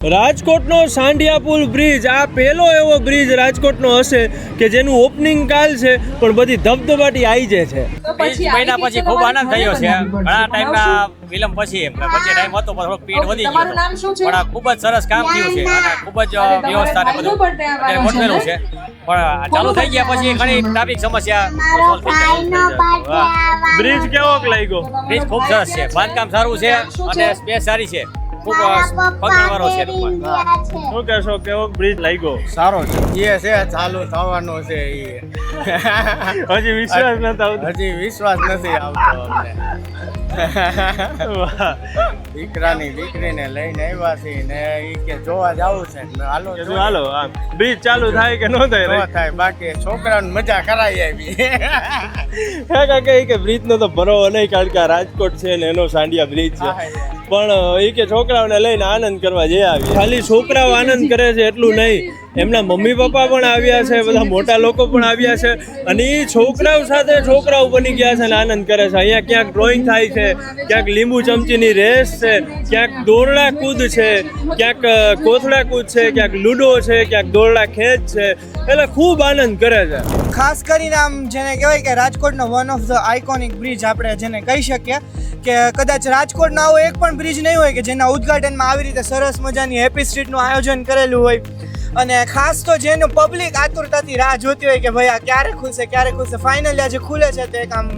રાજકોટનો સાંઢિયા પુલ bridge આ પહેલો એવો બ્રિજ રાજકોટનો હશે કે જેનું ઓપનિંગ કાલ છે પણ બધી ધબધબાટી આવી જાય છે. મહિના પછી ખૂબ આનંદ થયો છે. ઘણા ટાઈમના વિલંબ પછી ટાઈમ હતો પણ થોડોક સ્પીડ વધી ગયો પણ આ ખૂબ જ સરસ કામ થયું છે અને ખૂબ જ વ્યવસ્થા ને બધું અત્યારે ગોઠવેલું છે પણ ચાલુ થઈ ગયા પછી ઘણી ટ્રાફિક સમસ્યા સોલ્વ થઈ જાય. બ્રિજ કેવો લાગ્યો? બ્રિજ ખૂબ સરસ છે, બાંધકામ સારું છે અને સ્પેસ સારી છે, ખૂબ પકડવાળો છે. શું કહેશો, કેવો બ્રિજ લાગ્યો? સારો છે, એ છે ચાલુ થવાનો છે. હજી વિશ્વાસ નથી આવતો. હજી વિશ્વાસ નથી આવતો અમને. દીકરીને લઈને આવ્યા છીએ ને એ કે જોવા જવું છે. હાલો હાલો, બ્રિજ ચાલુ થાય કે ન થાય? થાય, બાકી છોકરાને મજા કરાવી આવી. કાકા કે બ્રિજ નો તો ભરો નહીં, કારણ કે આ રાજકોટ છે ને એનો સાંઢિયા બ્રિજ છે, પણ એ કે છોકરાઓને લઈને આનંદ કરવા જઈ આવી. ખાલી છોકરાઓ આનંદ કરે છે એટલું નહીં, એમના મમ્મી પપ્પા પણ આવ્યા છે, બધા મોટા લોકો પણ આવ્યા છે અને એ છોકરાઓ સાથે છોકરાઓ બની ગયા છે અને આનંદ કરે છે. અહીંયા ક્યાંક ડ્રોઈંગ થાય છે, ક્યાંક લીંબુ ચમચીની રેસ છે, ક્યાંક દોરડા કૂદ છે, ક્યાંક કોથળા કૂદ છે, ક્યાંક લૂડો છે, ક્યાંક દોરડા ખેંચ છે, એટલે ખૂબ આનંદ કરે છે. ખાસ કરીને આમ જેને કહેવાય કે રાજકોટનો one of the iconic bridge આપણે જેને કહી શકીએ કે કદાચ રાજકોટનો આવો એક પણ બ્રિજ નહીં હોય કે જેના ઉદ્ઘાટનમાં આવી રીતે સરસ મજાની હેપી સ્ટ્રીટનું આયોજન કરેલું હોય અને ખાસ તો જેનું પબ્લિક આતુરતાથી રાહ જોતી હોય કે ભાઈ આ ક્યારે ખુલશે ક્યારે ખુલશે. ફાઇનલી આજે ખુલે છે તો એક આમ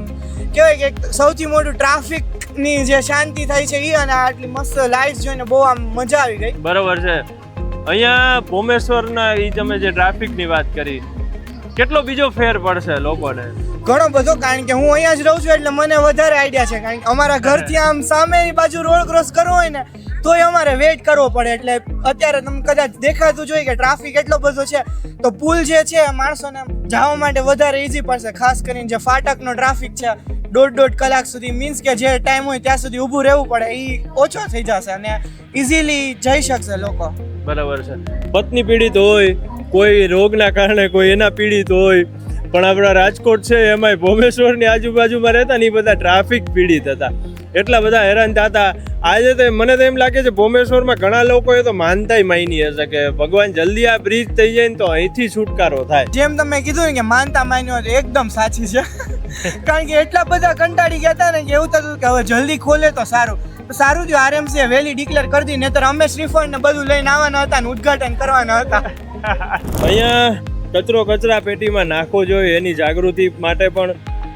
કહેવાય કે સૌથી મોટું ટ્રાફિકની જે શાંતિ થાય છે એ અને આટલી મસ્ત લાઇટ્સ જોઈને બહુ આમ મજા આવી ગઈ. બરોબર છે. અહીંયા ભોમેશ્વરના એ તમે જે ટ્રાફિકની વાત કરી, કેટલો બીજો ફેર પડશે લોકોને? ઘણો બધો, કારણ કે હું અહીંયા જ રહું છું એટલે મને વધારે આઈડિયા છે. કારણ કે અમારા ઘરથી આમ સામેની બાજુ રોડ ક્રોસ કરવો હોય ને તોય અમારે વેઇટ કરવો પડે. એટલે અત્યારે તમે કદાચ દેખાતું જોઈએ કે ટ્રાફિક એટલો બધો છે તો પુલ જે છે માણસોને જવા માટે વધારે ઇઝી પડશે. ખાસ કરીને જે ફાટકનો ટ્રાફિક છે 1.5 કલાક સુધી, મીન્સ કે જે ટાઈમ હોય ત્યાં સુધી ઊભું રહેવું પડે, એ ઓછો થઈ જશે અને ઇઝીલી જઈ શકશે લોકો. બરાબર છે. પત્ની પીડિત હોય, કોઈ રોગના કારણે કોઈ એના પીડિત હોય, પણ આપણા રાજકોટ છે એમાંય ભોમેશ્વરની આજુબાજુમાં રહેતા ને એ બધા ટ્રાફિક પીડિત હતા, એટલા બધા હેરાન થતા. આજે તો મને તો એમ લાગે છે ભોમેશ્વરમાં ઘણા લોકોએ તો માનતાય માની હશે કે ભગવાન જલ્દી આ બ્રિજ થઈ જાય ને તો અહીંથી છુટકારો થાય. જેમ તમે કીધું ને કે માનતા માન્યો તો એકદમ સાચી છે. કારણ કે એટલા બધા કંટાળી ગયા હતા ને કે એવું થતું કે હવે જલ્દી ખોલે તો સારું. સારું થયું આરએમસીએ વહેલી ડિક્લેર કરી દીધી, નહીતર અમે શ્રીફળ ને બધું લઈને આવવાના હતા ને ઉદ્ઘાટન કરવાના હતા. અહીંયા કચરો કચરા પેટીમાં નાખવો જોઈએ એની જાગૃતિ માટે પણ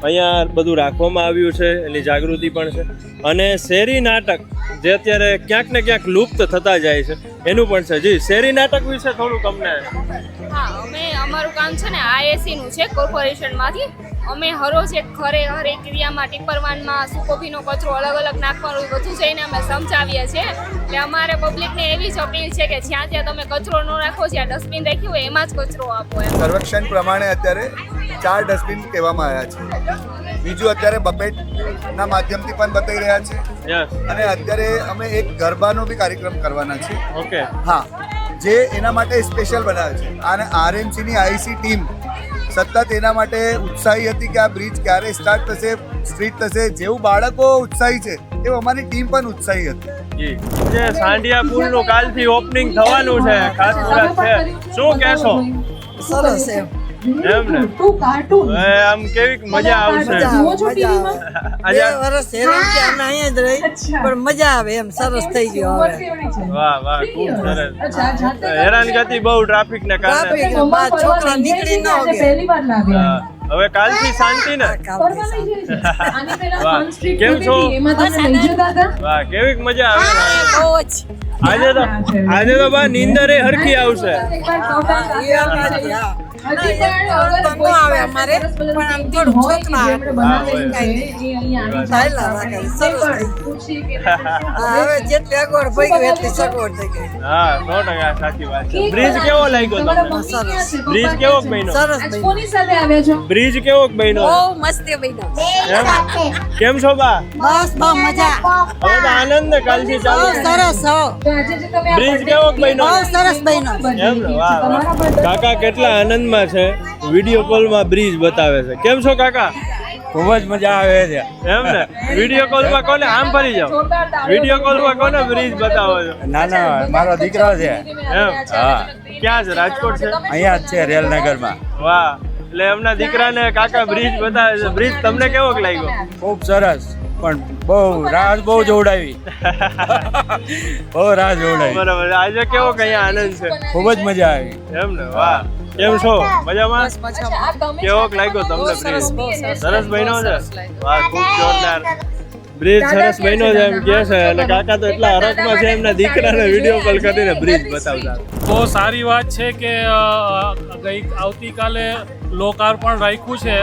અહીંયા બધું રાખવામાં આવ્યું છે, એની જાગૃતિ પણ છે. અને શેરી નાટક જે અત્યારે ક્યાંક ને ક્યાંક લુપ્ત થતા જાય છે એનું પણ છે. જી, શેરી નાટક વિશે થોડું તમને. હા, અમારું કામ છે ને આઈએસસી નું છે, કોર્પોરેશનમાંથી. અમે હરોજ એક ઘરે હરેક એરિયામાં ટિપ્પરવાનમાં સૂકોભીનો કચરો અલગ અલગ નાખવાનું બધું જઈને અમે સમજાવીએ છીએ. એટલે અમારે પબ્લિકને એવી જ અપીલ છે કે જ્યાં ત્યાં તમે કચરો ન રાખો, જ્યાં ડસ્ટબિન રાખ્યું હોય એમાં જ કચરો આપો. સર્વેક્ષણ પ્રમાણે અત્યારે 4 ડસ્ટબિન કહેવામાં આવ્યા છે. બીજું અત્યારે બકેટના માધ્યમથી પણ બતાવી રહ્યા છે અને અત્યારે અમે એક ગરબાનો બી કાર્યક્રમ કરવાના છે. ઓકે, હા, જે એના માટે સ્પેશિયલ બનાવે છે અને આરએમસીની આઈસી ટીમ સતત એના માટે ઉત્સાહી હતી કે આ બ્રિજ ક્યારે સ્ટાર્ટ થશે, સ્ટ્રીટ થશે. જેવું બાળકો ઉત્સાહી છે એવું અમારી ટીમ પણ ઉત્સાહી હતી. જી, જે સાંઢિયા પુલનું કાલથી ઓપનિંગ થવાનું છે, ખાસ મુહૂર્ત છે, શું કહેશો? સરસ છે એમ ને? આમ કેવી મજા આવશે? બે વર્ષ હેરાન કે અમે અહીંયા જ રહી પણ મજા આવે એમ. સરસ થઈ ગયો હવે. વાહ વાહ, ખૂબ સરસ. હેરાનગતિ બહુ ટ્રાફિક ને કારણે. છોકરા નીકળી ન ગયા. હવે કાલથી શાંતિ ને? વાહ, કેમ છો? વાહ, કેવી મજા આવે. આજે તો બા નીંદર એ હરખી આવશે. આવે અમારે પણ આમ થોડું છોકરા હવે જેટલી અગવડ પડી ગઈ એટલી સગવડ થઈ ગઈ. હા, 100% સાચી વાત છે. બ્રિજ કેવો લાગ્યો તમને? સરસ. બ્રિજ કેવો બન્યો? સરસ બ્રિજ કેવો બન્યો? બહુ મસ્ત બન્યો. કેમ છો બા? બસ બહુ મજા. હવે તો આનંદ ને કાલથી ચાલુ. સરસ. બ્રિજ કેવો બન્યો? બહુ સરસ બન્યો. એમ ને? વાહ વાહ. કાકા કેટલા આનંદમાં છે, વિડીયો કોલમાં બ્રિજ બતાવે છે. કેમ છો કાકા? ખૂબ જ મજા આવે છે. એમ ને વિડીયો કોલમાં કોને આમ ફરી જાઓ વિડીયો કોલમાં કોને બ્રિજ બતાવો છો? નાના મારો દીકરો છે, એમ હા ક્યાં છે? રાજકોટ છે? અહીંયા જ છે રેલનગરમાં. વાહ, એટલે એમના દીકરાને કાકા બ્રિજ બતાવે છે. બ્રિજ તમને કેવો લાગ્યો? ખૂબ સરસ, પણ બહુ રાહ બહુ જોવડાવી. બહુ રાહ જોવડાવી. બરાબર, આજે કેવો કઈ આનંદ છે? ખૂબ જ મજા આવી. એમ ને, વાહ. કેમ છો? મજામાં? કેવો લાગ્યો તમને બ્રિજ? સરસ બન્યો છે? વાહ, ખૂબ જોરદાર. બ્રિજ સરસ બન્યો છે એમ કે છે, અને કાકા તો એટલા હરખમાં છે એમના દીકરાને વિડીયો કોલ કરીને બ્રિજ બતાવતા. બહુ સારી વાત છે કે આવતીકાલે લોકાર્પણ રાખ્યું છે,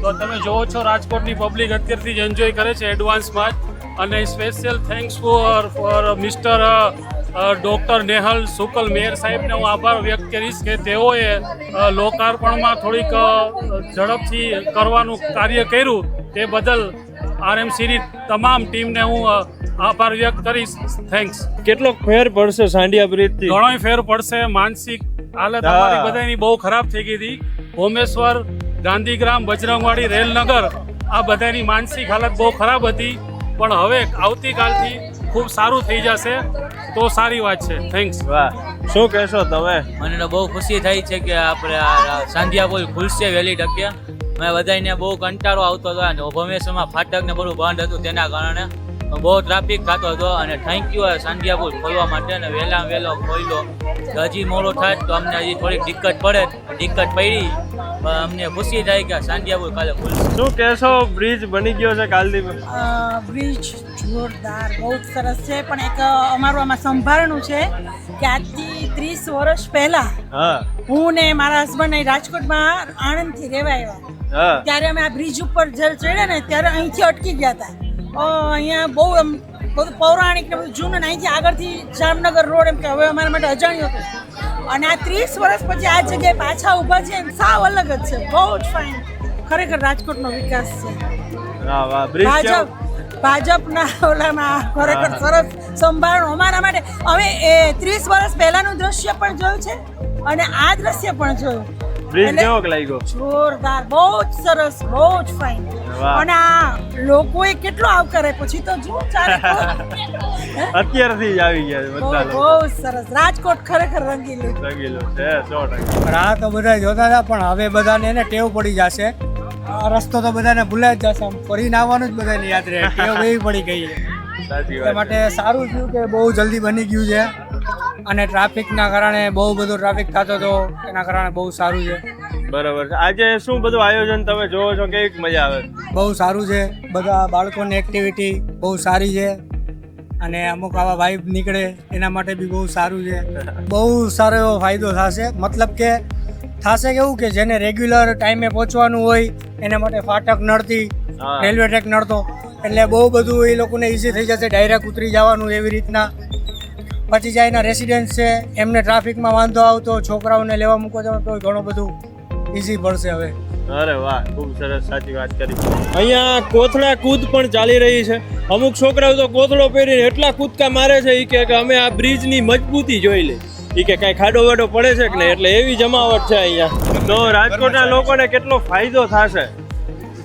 તો તમે જોવો છો રાજકોટની પબ્લિક અત્યારથી જ એન્જોય કરે છે એડવાન્સમાં જ. અને special thanks for mister doctor Nehal Shukla mayor સાહેબને હું આભાર વ્યક્ત કરીશ કે તેઓએ લોકાર્પણમાં થોડીક ઝડપથી કરવાનું કાર્ય કર્યું, તે બદલ આરએમસીની તમામ ટીમને હું આભાર વ્યક્ત કરીશ. થેન્ક્સ. કેટલો ફેર પડશે સાંડિયા બ્રિજ થી? ઘણોય ફેર પડશે. માનસિક હાલત અમારી બધાની બહુ ખરાબ થઈ ગઈ હતી. ભોમેશ્વર, ગાંધીગ્રામ, બજરંગવાડી, રેલનગર આ બધાની માનસિક હાલત બહુ ખરાબ હતી, પણ હવે આવતીકાલથી ખૂબ સારું થઈ જશે, તો સારી વાત છે. થેન્ક્સ. વાહ, શું કહેશો તમે? મને તો બહુ ખુશી થઈ છે કે આપણે આ સાંધિયા પુલ ખુલશે વહેલી તકે. મેં બધાને બહુ કંટાળો આવતો હતો અને ભોમેશ્વરમાં ફાટક ને બધું બંધ હતું, તેના કારણે બહુ ટ્રાફિક થતો હતો. અને થેન્ક યુ સાંધિયા પુલ ખોલવા માટે, અને વહેલામાં વહેલો ખોલ્યો. હજી મોડો થાય તો અમને હજી થોડીક દિક્કત પડે, દિક્કત પડી, અમને ખુશી થાય કે સાંધિયા પુલ કાલે ખુલશે. શું કહેશો? બ્રિજ બની ગયો છે કાલથી? બ્રિજ જોરદાર, બહુ જ સરસ છે, પણ એક અમારું આમાં સંભાળનું છે કે આજથી 30 વર્ષ પહેલા હા હું ને મારા હસબન્ડ રાજકોટમાં આણંદથી રહેવા આવ્યા, હા ત્યારે અમે આ બ્રિજ ઉપર જ્યારે ચડ્યા ને ત્યારે અહીંથી અટકી ગયા હતા. અહીંયા બહુ એમ બધું પૌરાણિક ને બધું જૂનું, ને અહીંથી આગળથી જામનગર રોડ એમ કે હવે અમારા માટે અજાણ્યું હતું. અને આ 30 વર્ષ પછી આ જગ્યાએ પાછા ઊભા છે, સાવ અલગ જ છે. બહુ જ ફાઇન, ખરેખર રાજકોટનો વિકાસ છે. વાહ વાહ. બ્રિજ ભાજપના ઓલામાં ખરેખર સરસ સંભાળણું અમારા માટે. અમે એ 30 વર્ષ પહેલાનું દ્રશ્ય પણ જોયું છે અને આ દ્રશ્ય પણ જોયું. બ્રિજ કેવો લાગ્યો? જોરદાર, બહુ જ સરસ, બહુ જ ફાઇન. વાહ. અને આ લોકોએ કેટલો આવકારે પછી તો જો ચારે અત્યારથી જ આવી ગયા છે બધા બહુ લોકો. જ સરસ. રાજકોટ ખરેખર રંગીલું રંગીલું છે 100%. પણ આ તો બધા જોતા હતા, પણ હવે બધાને એને ટેવ પડી જશે. આ રસ્તો તો બધાને ભૂલાઈ જ જશે, આમ ફરીને આવવાનું જ બધાને યાદ રહે, ટેવ એવી પડી ગઈ છે. સાચી એ વાત માટે સારું થયું કે બહુ જલ્દી બની ગયું છે, અને ટ્રાફિકના કારણે બહુ બધો ટ્રાફિક થતો હતો, એના કારણે બહુ સારું છે. છે. બરાબર છે. આજે શું બધું આયોજન તમે જોવો છો, કેવી મજા આવે? બહુ સારું છે. બધા બાળકોની એક્ટિવિટી બહુ સારી છે, અને અમુક આવા વાઇબ નીકળે એના માટે બી બહુ સારું છે. બહુ સારો એવો ફાયદો થશે. મતલબ કે થશે કેવું કે જેને રેગ્યુલર ટાઈમે પહોંચવાનું હોય એના માટે ફાટક નડતી, હા. રેલવે ટ્રેક નડતો, એટલે બહુ બધું એ લોકોને ઇઝી થઈ જશે, ડાયરેક્ટ ઉતરી જવાનું એવી રીતના. પછી જ્યાં એના રેસિડેન્સ છે એમને ટ્રાફિકમાં વાંધો આવતો, છોકરાઓને લેવા મૂકવા જવાનું તો ઘણું બધું ઇઝી પડશે હવે. અરે વાહ, ખૂબ સરસ, સાચી વાત કરી. અહીંયા કોથળા કૂદ પણ ચાલી રહી છે. અમુક છોકરાઓ તો કોથળો પહેરીને એટલા કૂદકા મારે છે ઈ કે અમે આ બ્રિજની મજબૂતી જોઈ લે. ઈ કે કાંઈ ખાડો વાડો પડે છે કે નહીં, એટલે એવી જમાવટ છે અહીંયા. તો રાજકોટના લોકોને કેટલો ફાયદો થશે?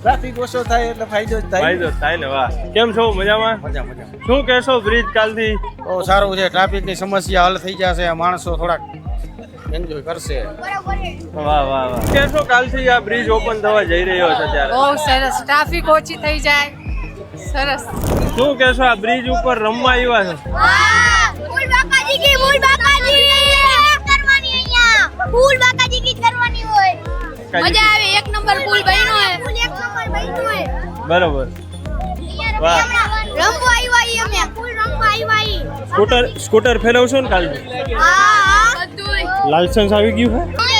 ટ્રાફિક ઓછો થાય એટલે ફાયદો જ થાય. ફાયદો થાય ને. વાહ, કેમ છો? મજામાં? મજા મજા. શું કહેશો બ્રિજ કાલથી? બહુ સારું છે. ટ્રાફિકની સમસ્યા હલ થઈ જશે, માણસો થોડાક એન્જોય કરશે. વાહ વાહ વાહ. કહેશો કાલથી આ બ્રિજ ઓપન થવા જઈ રહ્યો છે ત્યારે? બહુ સરસ, ટ્રાફિક ઓછી થઈ જાય. સરસ. શું કહેશો? આ બ્રિજ ઉપર રમવા આવ્યા છો? ફૂલ બાકાજી કી ફૂલ બાકાજી કરવાની અહીંયા ફૂલ બાકાજી કી કરવાની હોય. મજા આવે. એક નંબર ફૂલ બન્યો હે. ફૂલ એક નંબર બન્યો હે. બરોબર. વાહ. રમવા આવ્યા અમે. ફૂલ રમવા આવ્યા. સ્કૂટર ફેરવશો ને કાલથી? હા બધુંય. લાયસન્સ આવી ગયું છે?